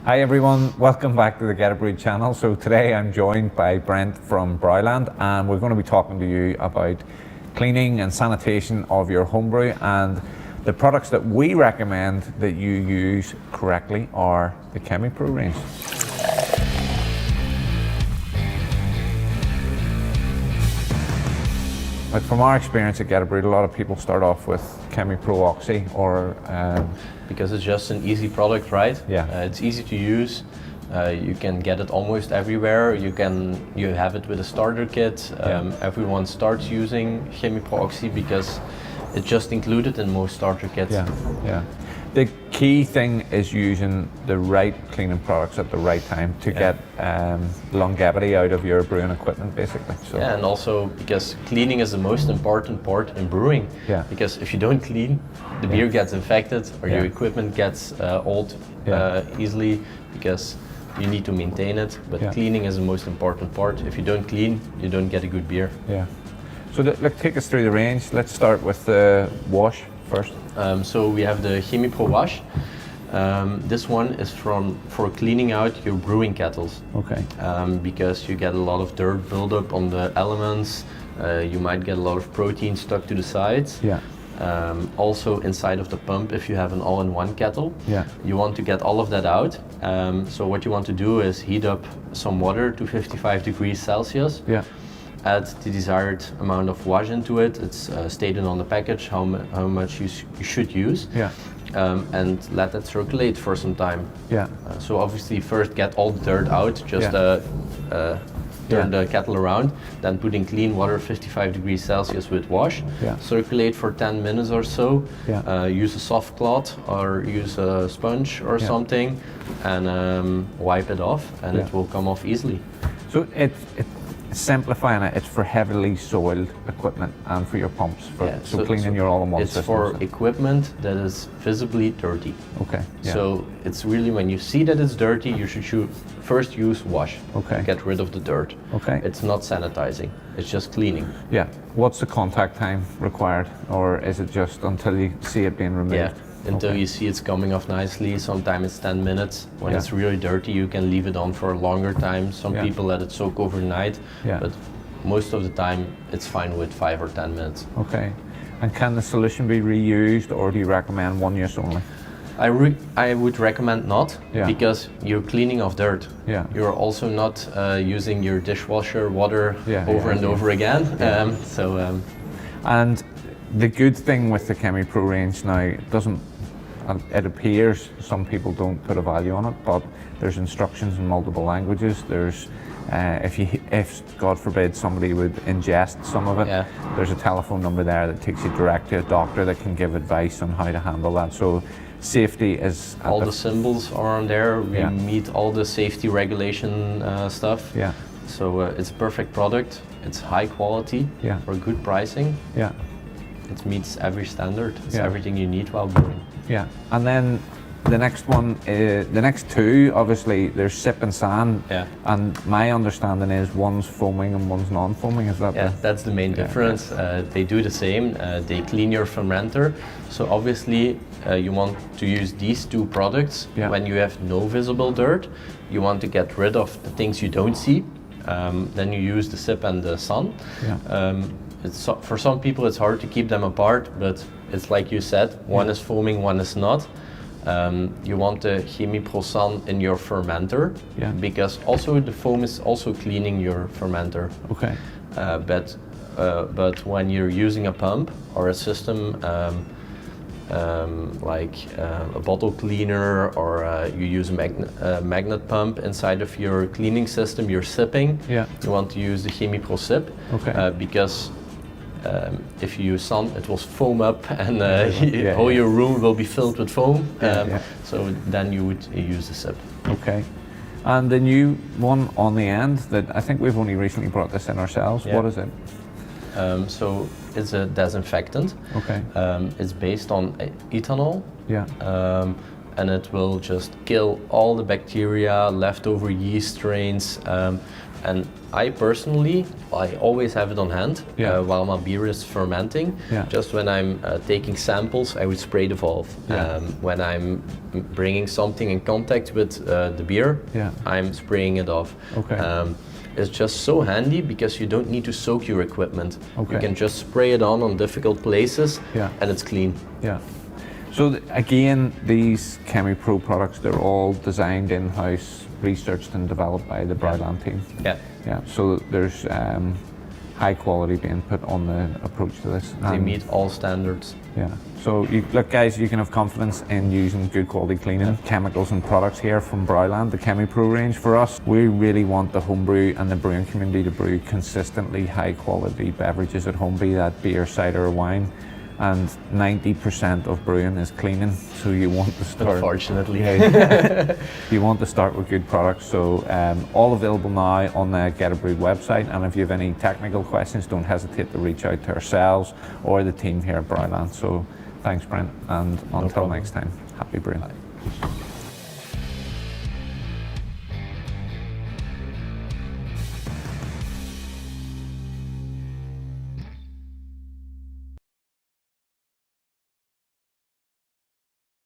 Hi everyone, welcome back to the Er Brewed channel. So today I'm joined by Brent from Brouwland, and we're going to be talking to you about cleaning and sanitation of your homebrew, and the products that we recommend that you use correctly are the Chemipro range. Like from our experience at Er Brewed, a lot of people start off with Chemipro Oxy or because it's just an easy product, right? Yeah. It's easy to use. You can get it almost everywhere. You have it with a starter kit. Everyone starts using Chemipro Oxy because it's just included in most starter kits. Yeah. The key thing is using the right cleaning products at the right time to get longevity out of your brewing equipment, basically. So. Yeah, and also because cleaning is the most important part in brewing. Yeah. Because if you don't clean, the beer gets infected or your equipment gets old easily because you need to maintain it. But cleaning is the most important part. If you don't clean, you don't get a good beer. Yeah. So take us through the range. Let's start with the wash first. So we have the Chemipro wash. This one is for cleaning out your brewing kettles. Okay. Because you get a lot of dirt buildup on the elements. You might get a lot of protein stuck to the sides. Yeah. Also inside of the pump, if you have an all-in-one kettle, you want to get all of that out. So what you want to do is heat up some water to 55 degrees Celsius. Yeah. Add the desired amount of wash into it. It's stated on the package how much you should use. Yeah. And let that circulate for some time. Yeah. So obviously first get all the dirt out, just turn the kettle around, then put in clean water 55 degrees Celsius with wash, circulate for 10 minutes or so, use a soft cloth or use a sponge or something, and wipe it off, and it will come off easily. So it's simplifying it, it's for heavily soiled equipment and for your pumps, so cleaning your all-in-one system. It's for equipment that is visibly dirty. Okay. Yeah. So it's really when you see that it's dirty, you should first use wash. Okay. Get rid of the dirt. Okay. It's not sanitizing, it's just cleaning. Yeah. What's the contact time required, or is it just until you see it being removed? Yeah. Until you see it's coming off nicely. Sometimes it's 10 minutes. When it's really dirty, you can leave it on for a longer time. Some people let it soak overnight, but most of the time it's fine with 5 or 10 minutes. Okay. And can the solution be reused, or do you recommend one use only? I would recommend not, because you're cleaning off dirt. Yeah. You're also not using your dishwasher water over and over again. And the good thing with the Chemipro range now, it appears some people don't put a value on it, but there's instructions in multiple languages. There's if God forbid somebody would ingest some of it, there's a telephone number there that takes you direct to a doctor that can give advice on how to handle that. So safety is all the symbols are on there. We meet all the safety regulation stuff. Yeah. So it's a perfect product. It's high quality for good pricing. Yeah. It meets every standard. It's everything you need while brewing. Yeah, and then the next one, the next two, obviously there's sip and sand. Yeah. And my understanding is one's foaming and one's non-foaming. Is that? Yeah, that's the main difference. They do the same. They clean your fermenter. So obviously you want to use these two products when you have no visible dirt. You want to get rid of the things you don't see. Then you use the sip and the sun. Yeah. For some people it's hard to keep them apart, but it's like you said, one is foaming, one is not. You want the Chemipro Sun in your fermenter, because also the foam is also cleaning your fermenter. Okay. But when you're using a pump or a system like a bottle cleaner, or you use a magnet pump inside of your cleaning system, you're sipping, you want to use the Chemipro Sip, because if you use sun, it will foam up, and all your room will be filled with foam. So then you would use the sip. Okay. And the new one on the end that I think we've only recently brought this in ourselves. What is it? So it's a disinfectant. Okay. It's based on ethanol. Yeah. And it will just kill all the bacteria, leftover yeast strains, And I personally, I always have it on hand while my beer is fermenting. Just when I'm taking samples, I would spray the valve. When I'm bringing something in contact with the beer, I'm spraying it off. It's just so handy because you don't need to soak your equipment. You can just spray it on difficult places and it's clean. So again, these Chemipro products, they're all designed in-house, researched and developed by the Brouwland team. So there's high quality being put on the approach to this. They meet all standards. So look guys, you can have confidence in using good quality cleaning chemicals and products here from Brouwland, the Chemipro range. For us, we really want the homebrew and the brewing community to brew consistently high quality beverages at home, be that beer, cider or wine. And 90% of brewing is cleaning, so you want to start. Unfortunately. You want to start with good products. So all available now on the Er Brewed website. And if you have any technical questions, don't hesitate to reach out to ourselves or the team here at Brouwland. So thanks, Brent, and until next time, happy brewing. Bye.